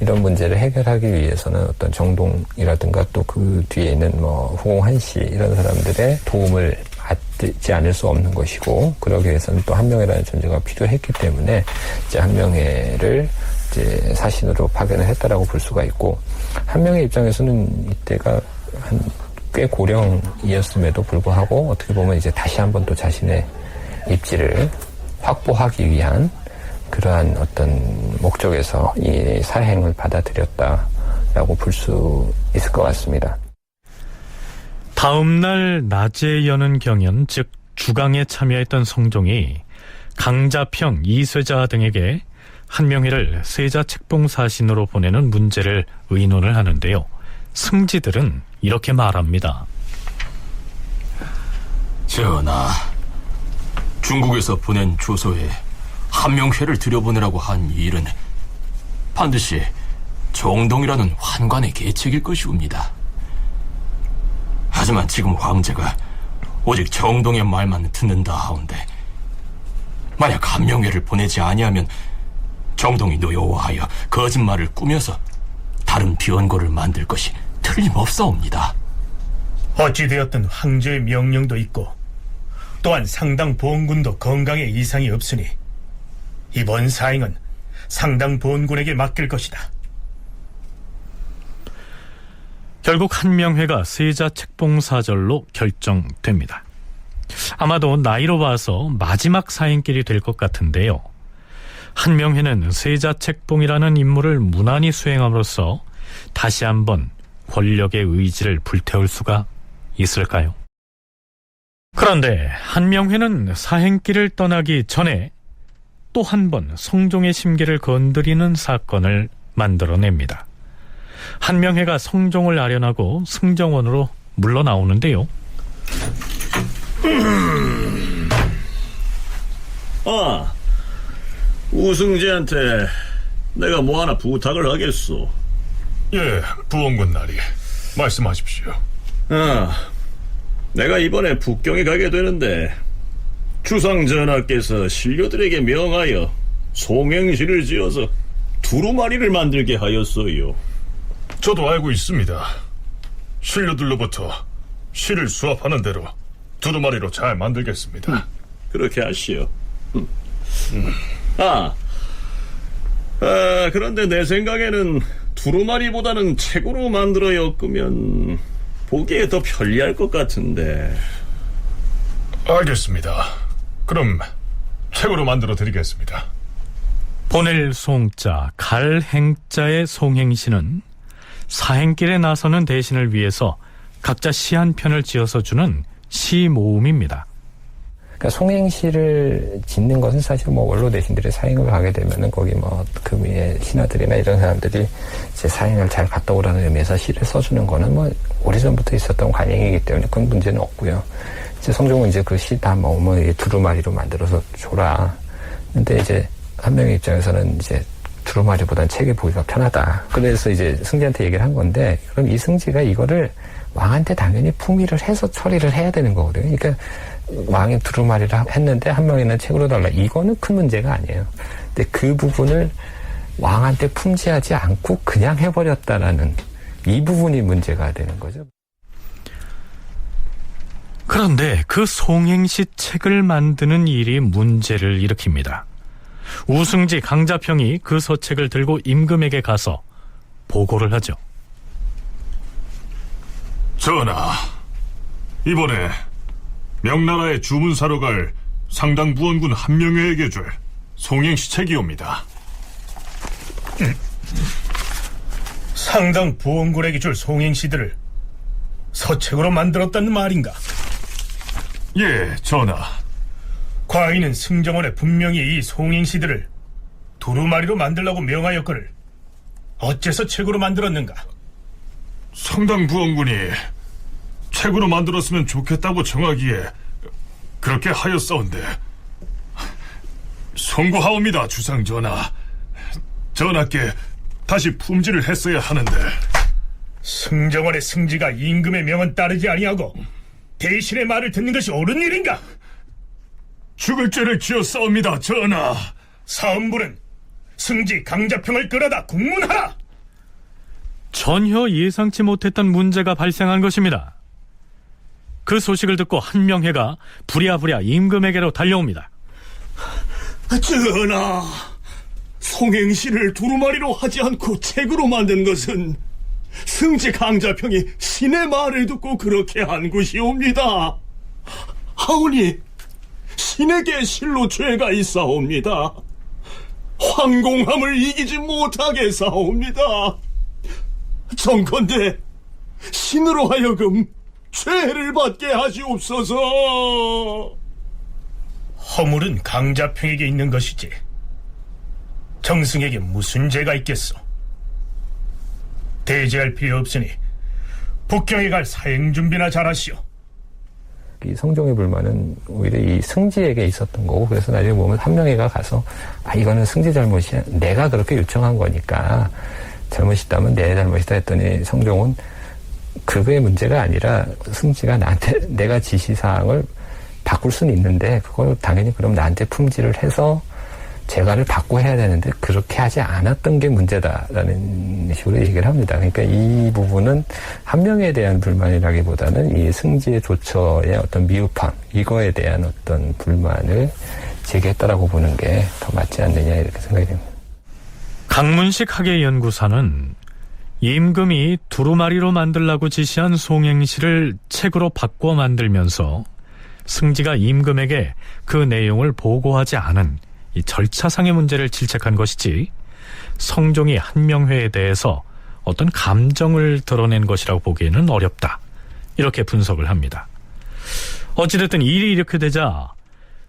이런 문제를 해결하기 위해서는 어떤 정동이라든가 또 그 뒤에 있는 뭐 후궁 한씨 이런 사람들의 도움을 받지 않을 수 없는 것이고 그러기 위해서는 또 한명회라는 존재가 필요했기 때문에 이제 한명회를 이제 사신으로 파견을 했다라고 볼 수가 있고 한명회 입장에서는 이때가 꽤 고령이었음에도 불구하고 어떻게 보면 이제 다시 한번 또 자신의 입지를 확보하기 위한 그러한 어떤 목적에서 이 사행을 받아들였다라고 볼 수 있을 것 같습니다. 다음 날 낮에 여는 경연, 즉 주강에 참여했던 성종이 강자평, 이쇠자 등에게 한명회를 세자 책봉 사신으로 보내는 문제를 의논을 하는데요. 승지들은 이렇게 말합니다. 전하, 중국에서 보낸 조서에 한명회를 들여보내라고 한 일은 반드시 정동이라는 환관의 계책일 것이옵니다. 하지만 지금 황제가 오직 정동의 말만 듣는다 하온데 만약 한명회를 보내지 아니하면 정동이 노여워하여 거짓말을 꾸며서 다른 비원고를 만들 것이 틀림없사옵니다. 어찌되었든 황제의 명령도 있고 또한 상당 보원군도 건강에 이상이 없으니 이번 사행은 상당 보원군에게 맡길 것이다. 결국 한명회가 세자 책봉 사절로 결정됩니다. 아마도 나이로 봐서 마지막 사행길이 될 것 같은데요. 한명회는 세자 책봉이라는 임무를 무난히 수행함으로써 다시 한번 권력의 의지를 불태울 수가 있을까요? 그런데 한명회는 사행길을 떠나기 전에 또 한 번 성종의 심기를 건드리는 사건을 만들어냅니다. 한명회가 성종을 아련하고 승정원으로 물러나오는데요. 우승재한테 내가 뭐 하나 부탁을 하겠소. 예, 부원군 나리 말씀하십시오. 내가 이번에 북경에 가게 되는데 주상 전하께서 신료들에게 명하여 송행시를 지어서 두루마리를 만들게 하였어요. 저도 알고 있습니다. 신료들로부터 시를 수합하는 대로 두루마리로 잘 만들겠습니다. 그렇게 하시오. 그런데 내 생각에는 두루마리보다는 책으로 만들어 엮으면 보기에 더 편리할 것 같은데. 알겠습니다. 그럼 책으로 만들어 드리겠습니다. 보낼 송자, 갈 행자의 송행시는 사행길에 나서는 대신을 위해서 각자 시 한 편을 지어서 주는 시 모음입니다. 그러니까 송행시를 짓는 것은 사실 뭐 원로 대신들이 사행을 가게 되면은 거기 뭐 그 위에 신하들이나 이런 사람들이 이제 사행을 잘 갔다 오라는 의미에서 시를 써주는 거는 뭐 오래전부터 있었던 관행이기 때문에 그건 문제는 없고요. 이제 성종은 이제 그 시 다 모으면 두루마리로 만들어서 줘라. 근데 이제 한 명의 입장에서는 이제 두루마리보다는 책에 보기가 편하다. 그래서 이제 승지한테 얘기를 한 건데, 그럼 이 승지가 이거를 왕한테 당연히 품위를 해서 처리를 해야 되는 거거든요. 그러니까 왕이 두루마리를 했는데 한 명이는 책으로 달라. 이거는 큰 문제가 아니에요. 근데 그 부분을 왕한테 품지하지 않고 그냥 해버렸다라는 이 부분이 문제가 되는 거죠. 그런데 그 송행시 책을 만드는 일이 문제를 일으킵니다. 우승지 강자평이 그 서책을 들고 임금에게 가서 보고를 하죠. 전하, 이번에 명나라의 주문사로 갈 상당 부원군 한명회에게 줄 송행시 책이옵니다. 상당 부원군에게 줄 송행시들을 서책으로 만들었다는 말인가? 예, 전하. 과인은 승정원에 분명히 이 송행시들을 두루마리로 만들라고 명하였거늘 어째서 책으로 만들었는가? 상당 부원군이 책으로 만들었으면 좋겠다고 정하기에 그렇게 하였사온데 송구하옵니다, 주상 전하. 전하께 다시 품지를 했어야 하는데. 승정원의 승지가 임금의 명은 따르지 아니하고 대신의 말을 듣는 것이 옳은 일인가? 죽을 죄를 지었사옵니다, 전하. 사헌부는 승지 강자평을 끌어다 국문하라. 전혀 예상치 못했던 문제가 발생한 것입니다. 그 소식을 듣고 한명회가 부랴부랴 임금에게로 달려옵니다. 전하, 송행시를 두루마리로 하지 않고 책으로 만든 것은 승지 강자평이 신의 말을 듣고 그렇게 한 것이옵니다. 하오니 신에게 실로 죄가 있사옵니다. 황공함을 이기지 못하게 사옵니다. 정컨대 신으로 하여금 죄를 받게 하시옵소서. 허물은 강자평에게 있는 것이지 정승에게 무슨 죄가 있겠소? 대제할 필요 없으니 북경에 갈 사행 준비나 잘하시오. 이 성종의 불만은 오히려 이 승지에게 있었던 거고, 그래서 나중에 보면 한명회가 가서 이거는 승지 잘못이야, 내가 그렇게 요청한 거니까 잘못이다면 내 잘못이다 했더니 성종은 그거의 문제가 아니라 승지가 나한테 내가 지시사항을 바꿀 수는 있는데 그걸 당연히 그럼 나한테 품지를 해서 재가를 받고 해야 되는데 그렇게 하지 않았던 게 문제다라는 식으로 얘기를 합니다. 그러니까 이 부분은 한명에 대한 불만이라기보다는 이 승지의 조처의 어떤 미흡함, 이거에 대한 어떤 불만을 제기했다라고 보는 게 더 맞지 않느냐 이렇게 생각이 됩니다. 강문식 학예연구사는 임금이 두루마리로 만들라고 지시한 송행시를 책으로 바꿔 만들면서 승지가 임금에게 그 내용을 보고하지 않은 이 절차상의 문제를 질책한 것이지 성종이 한명회에 대해서 어떤 감정을 드러낸 것이라고 보기에는 어렵다, 이렇게 분석을 합니다. 어찌됐든 일이 이렇게 되자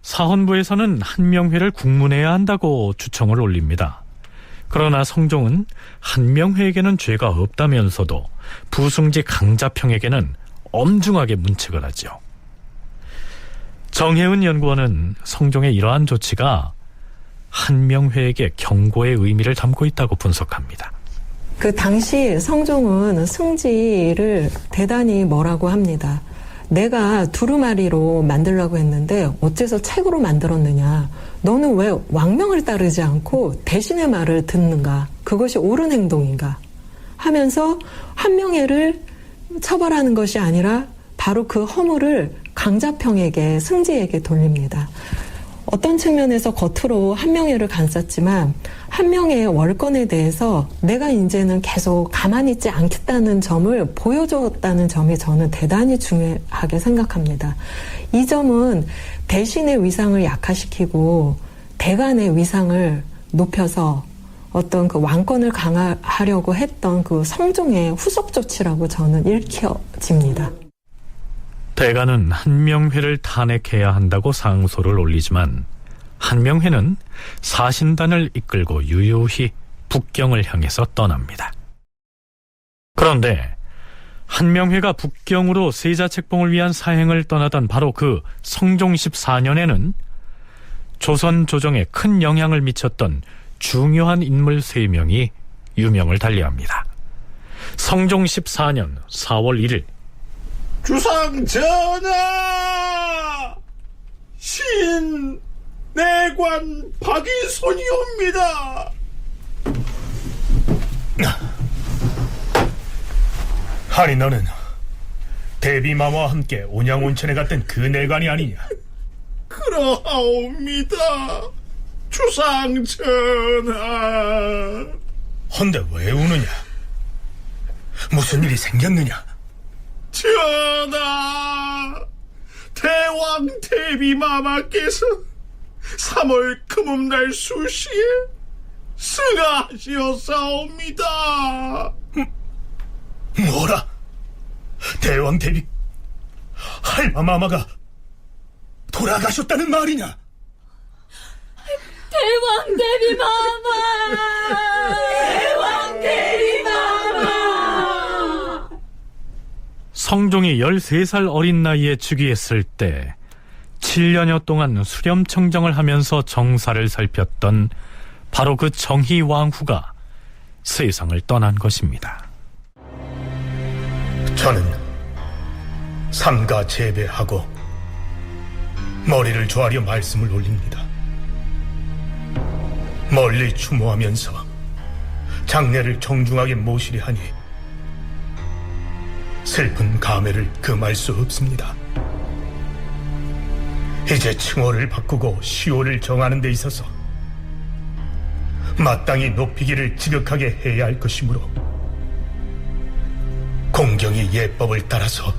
사헌부에서는 한명회를 국문해야 한다고 주청을 올립니다. 그러나 성종은 한명회에게는 죄가 없다면서도 부승지 강자평에게는 엄중하게 문책을 하죠. 정혜은 연구원은 성종의 이러한 조치가 한명회에게 경고의 의미를 담고 있다고 분석합니다. 그 당시 성종은 승지를 대단히 뭐라고 합니다. 내가 두루마리로 만들려고 했는데 어째서 책으로 만들었느냐. 너는 왜 왕명을 따르지 않고 대신의 말을 듣는가. 그것이 옳은 행동인가 하면서 한명회를 처벌하는 것이 아니라 바로 그 허물을 강자평에게, 승지에게 돌립니다. 어떤 측면에서 겉으로 한명회를 감쌌지만 한명회의 월권에 대해서 내가 이제는 계속 가만히 있지 않겠다는 점을 보여줬다는 점이 저는 대단히 중요하게 생각합니다. 이 점은 대신의 위상을 약화시키고 대간의 위상을 높여서 어떤 그 왕권을 강화하려고 했던 그 성종의 후속 조치라고 저는 읽혀집니다. 대간은 한명회를 탄핵해야 한다고 상소를 올리지만 한명회는 사신단을 이끌고 유유히 북경을 향해서 떠납니다. 그런데 한명회가 북경으로 세자책봉을 위한 사행을 떠나던 바로 그 성종 14년에는 조선 조정에 큰 영향을 미쳤던 중요한 인물 3명이 유명을 달리합니다. 성종 14년 4월 1일 주상 전하! 내관 박이손이옵니다. 아니 너는 대비마마와 함께 온양온천에 갔던 그 내관이 아니냐? 그러하옵니다. 주상 전하. 헌데 왜 우느냐? 무슨 일이 생겼느냐? 전하, 대왕 대비마마께서 3월 금음날 수시에 승하하시었사옵니다. 뭐라? 대왕 대비 할마마마가 돌아가셨다는 말이냐? 대왕 대비마마! 대왕 대비마마! 성종이 13살 어린 나이에 즉위했을 때 7년여 동안 수렴청정을 하면서 정사를 살폈던 바로 그 정희왕후가 세상을 떠난 것입니다. 저는 삼가 재배하고 머리를 조아려 말씀을 올립니다. 멀리 추모하면서 장례를 정중하게 모시려 하니 슬픈 감회를 금할 수 없습니다. 이제 칭호를 바꾸고 시호를 정하는 데 있어서 마땅히 높이기를 지극하게 해야 할 것이므로 공경이 예법을 따라서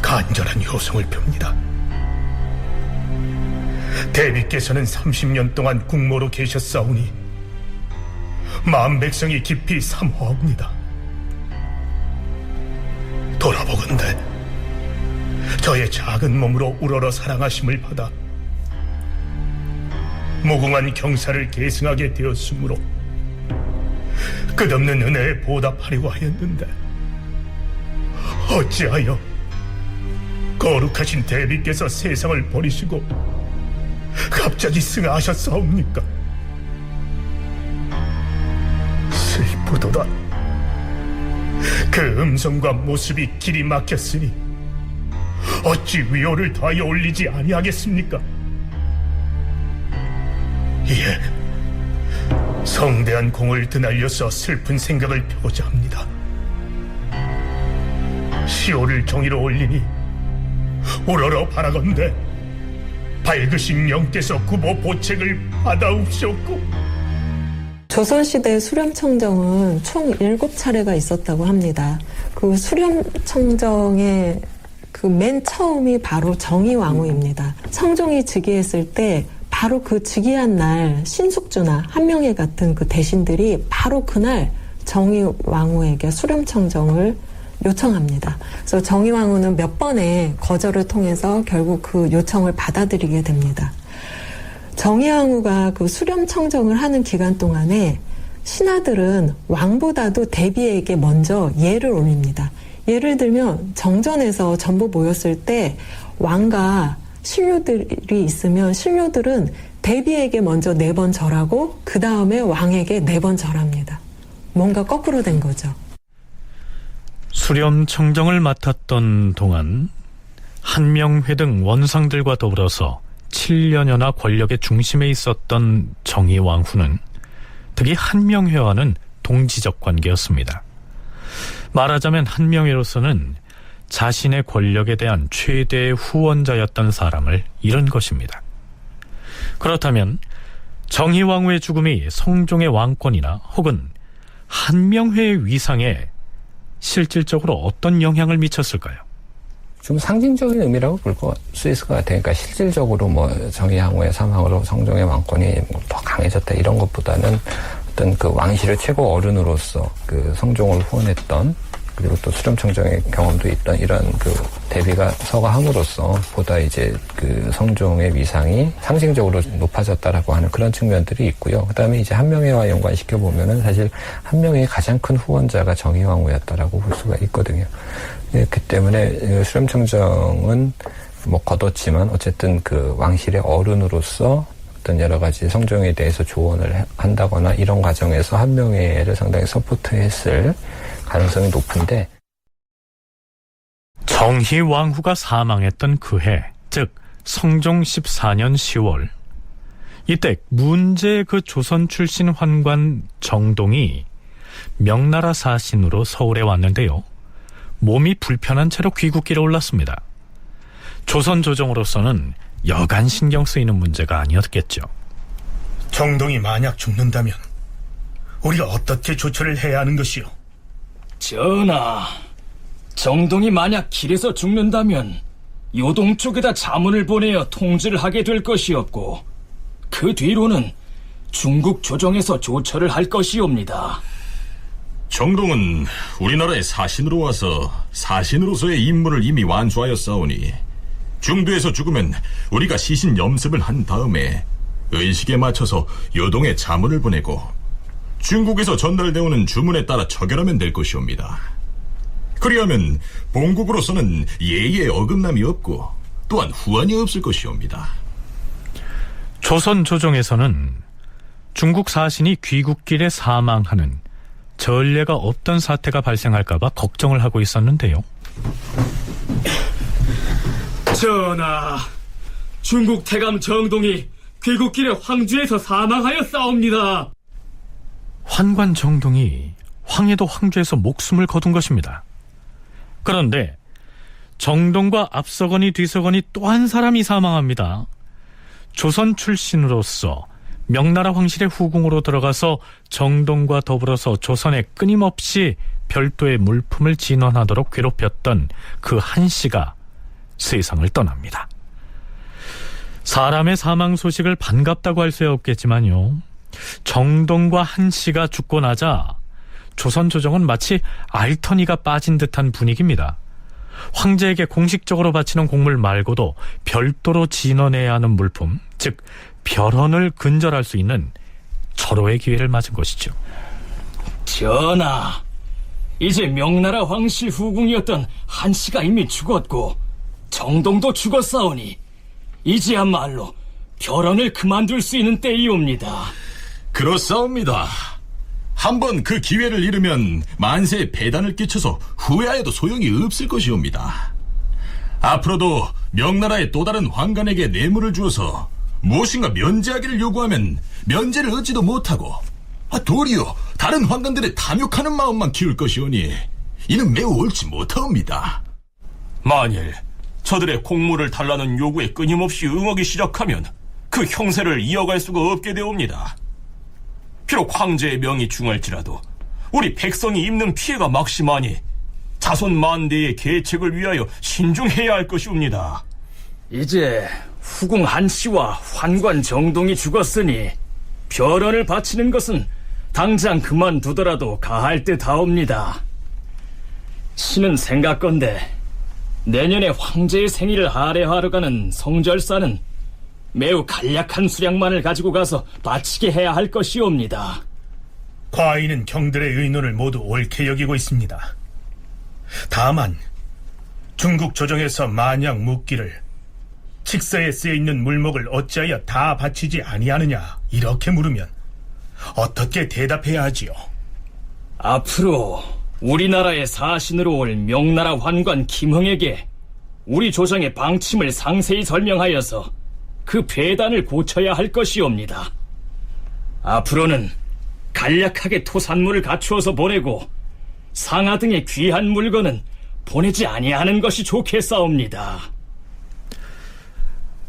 간절한 효성을 펴니다. 대비께서는 30년 동안 국모로 계셨사오니 마음 백성이 깊이 사모하옵니다. 돌아보건대 저의 작은 몸으로 우러러 사랑하심을 받아 무궁한 경사를 계승하게 되었으므로 끝없는 은혜에 보답하려고 하였는데 어찌하여 거룩하신 대비께서 세상을 버리시고 갑자기 승하하셨사옵니까? 슬프도다. 그 음성과 모습이 길이 막혔으니 어찌 위호를 더하여 올리지 아니하겠습니까? 예, 성대한 공을 드날려서 슬픈 생각을 펴고자 합니다. 시호를 정의로 올리니 우러러 바라건대 밝으신 영께서 구보 보책을 받아옵시옵고. 조선시대 수렴청정은 총 7차례가 있었다고 합니다. 그 수렴청정의 그 맨 처음이 바로 정의왕후입니다. 성종이 즉위했을 때 바로 그 즉위한 날 신숙주나 한명회 같은 그 대신들이 바로 그날 정의왕후에게 수렴청정을 요청합니다. 그래서 정의왕후는 몇 번의 거절을 통해서 결국 그 요청을 받아들이게 됩니다. 정의왕후가 그 수렴청정을 하는 기간 동안에 신하들은 왕보다도 대비에게 먼저 예를 올립니다. 예를 들면 정전에서 전부 모였을 때 왕과 신료들이 있으면 신료들은 대비에게 먼저 4번 절하고 그 다음에 왕에게 4번 절합니다. 뭔가 거꾸로 된 거죠. 수렴청정을 맡았던 동안 한명회 등 원상들과 더불어서 7년여나 권력의 중심에 있었던 정의왕후는 특히 한명회와는 동지적 관계였습니다. 말하자면 한명회로서는 자신의 권력에 대한 최대의 후원자였던 사람을 잃은 것입니다. 그렇다면 정의왕후의 죽음이 성종의 왕권이나 혹은 한명회의 위상에 실질적으로 어떤 영향을 미쳤을까요? 좀 상징적인 의미라고 볼 수 있을 것 같아요. 그러니까 실질적으로 뭐 정의왕후의 사망으로 성종의 왕권이 더 강해졌다 이런 것보다는 어떤 그 왕실의 최고 어른으로서 그 성종을 후원했던, 그리고 또 수렴청정의 경험도 있던 이런 그 대비가 서거함으로써 보다 이제 그 성종의 위상이 상징적으로 높아졌다라고 하는 그런 측면들이 있고요. 그 다음에 이제 한명회와 연관시켜 보면은 사실 한명회의 가장 큰 후원자가 정의왕후였다라고 볼 수가 있거든요. 그렇기 때문에 수렴청정은 뭐 거뒀지만 어쨌든 그 왕실의 어른으로서 어떤 여러 가지 성종에 대해서 조언을 한다거나 이런 과정에서 한명회를 상당히 서포트했을 가능성이 높은데, 정희왕후가 사망했던 그해, 즉 성종 14년 10월, 이때 문제의 그 조선 출신 환관 정동이 명나라 사신으로 서울에 왔는데요. 몸이 불편한 채로 귀국길에 올랐습니다. 조선 조정으로서는 여간 신경 쓰이는 문제가 아니었겠죠. 정동이 만약 죽는다면 우리가 어떻게 조처를 해야 하는 것이오? 전하, 정동이 만약 길에서 죽는다면 요동 쪽에다 자문을 보내어 통지를 하게 될 것이었고, 그 뒤로는 중국 조정에서 조처를 할 것이옵니다. 정동은 우리나라의 사신으로 와서 사신으로서의 임무를 이미 완수하였사오니 중도에서 죽으면 우리가 시신 염습을 한 다음에 의식에 맞춰서 요동에 자문을 보내고 중국에서 전달되어 오는 주문에 따라 처결하면 될 것이옵니다. 그리하면 본국으로서는 예의에 어긋남이 없고 또한 후환이 없을 것이옵니다. 조선 조정에서는 중국 사신이 귀국길에 사망하는 전례가 없던 사태가 발생할까봐 걱정을 하고 있었는데요. 전하, 중국 태감 정동이 귀국길에 황주에서 사망하였사옵니다. 환관 정동이 황해도 황주에서 목숨을 거둔 것입니다. 그런데 정동과 앞서거니 뒤서거니 또 한 사람이 사망합니다. 조선 출신으로서 명나라 황실의 후궁으로 들어가서 정동과 더불어서 조선에 끊임없이 별도의 물품을 진원하도록 괴롭혔던 그 한씨가 세상을 떠납니다. 사람의 사망 소식을 반갑다고 할 수 없겠지만요, 정동과 한씨가 죽고 나자 조선 조정은 마치 알터니가 빠진 듯한 분위기입니다. 황제에게 공식적으로 바치는 곡물 말고도 별도로 진원해야 하는 물품, 즉 별언을 근절할 수 있는 절호의 기회를 맞은 것이죠. 전하, 이제 명나라 황실 후궁이었던 한씨가 이미 죽었고 정동도 죽었사오니 이제야말로 별언을 그만둘 수 있는 때이옵니다. 그렇사옵니다. 한번 그 기회를 잃으면 만세에 배단을 끼쳐서 후회하여도 소용이 없을 것이옵니다. 앞으로도 명나라의 또 다른 환관에게 뇌물을 주어서 무엇인가 면제하기를 요구하면 면제를 얻지도 못하고 도리어 다른 환관들의 탐욕하는 마음만 키울 것이오니 이는 매우 옳지 못하옵니다. 만일 저들의 공물을 달라는 요구에 끊임없이 응하기 시작하면 그 형세를 이어갈 수가 없게 되옵니다. 비록 황제의 명이 중할지라도 우리 백성이 입는 피해가 막심하니 자손 만대의 계책을 위하여 신중해야 할 것이옵니다. 이제 후궁 한씨와 환관 정동이 죽었으니 별언을 바치는 것은 당장 그만두더라도 가할 듯하옵니다. 신은 생각건대 내년에 황제의 생일을 할애하러 가는 성절사는 매우 간략한 수량만을 가지고 가서 바치게 해야 할 것이옵니다. 과인은 경들의 의논을 모두 옳게 여기고 있습니다. 다만 중국 조정에서 만약 묻기를 칙서에 쓰여있는 물목을 어찌하여 다 바치지 아니하느냐 이렇게 물으면 어떻게 대답해야 하지요? 앞으로 우리나라의 사신으로 올 명나라 환관 김흥에게 우리 조정의 방침을 상세히 설명하여서 그 배단을 고쳐야 할 것이옵니다. 앞으로는 간략하게 토산물을 갖추어서 보내고 상아 등의 귀한 물건은 보내지 아니하는 것이 좋겠사옵니다.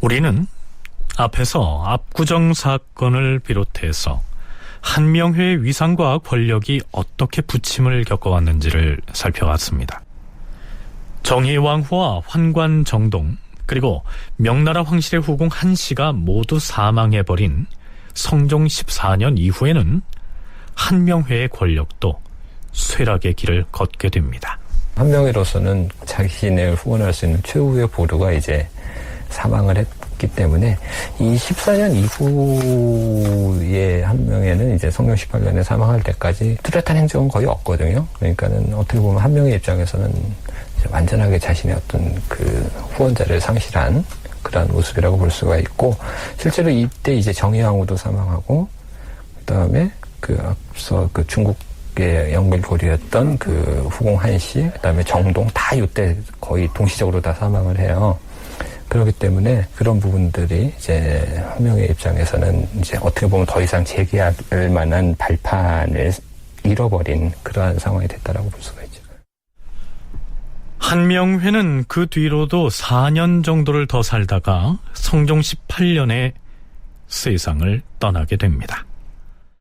우리는 앞에서 압구정 사건을 비롯해서 한명회의 위상과 권력이 어떻게 부침을 겪어왔는지를 살펴봤습니다. 정의왕후와 환관 정동, 그리고 명나라 황실의 후궁 한씨가 모두 사망해버린 성종 14년 이후에는 한명회의 권력도 쇠락의 길을 걷게 됩니다. 한명회로서는 자신을 후원할 수 있는 최후의 보루가 이제 사망을 했기 때문에 이 14년 이후에 한명회는 이제 성종 18년에 사망할 때까지 뚜렷한 행적은 거의 없거든요. 그러니까는 어떻게 보면 한명회 입장에서는 이제 완전하게 자신의 어떤 그 후원자를 상실한 그런 모습이라고 볼 수가 있고, 실제로 이때 이제 정의왕후도 사망하고, 그 다음에 그 앞서 그 중국의 연결고리였던 그 후궁 한씨, 그 다음에 정동 다 이때 거의 동시적으로 다 사망을 해요. 그렇기 때문에 그런 부분들이 이제 한명회 입장에서는 이제 어떻게 보면 더 이상 재개할 만한 발판을 잃어버린 그러한 상황이 됐다라고 볼 수가 있죠. 한명회는 그 뒤로도 4년 정도를 더 살다가 성종 18년에 세상을 떠나게 됩니다.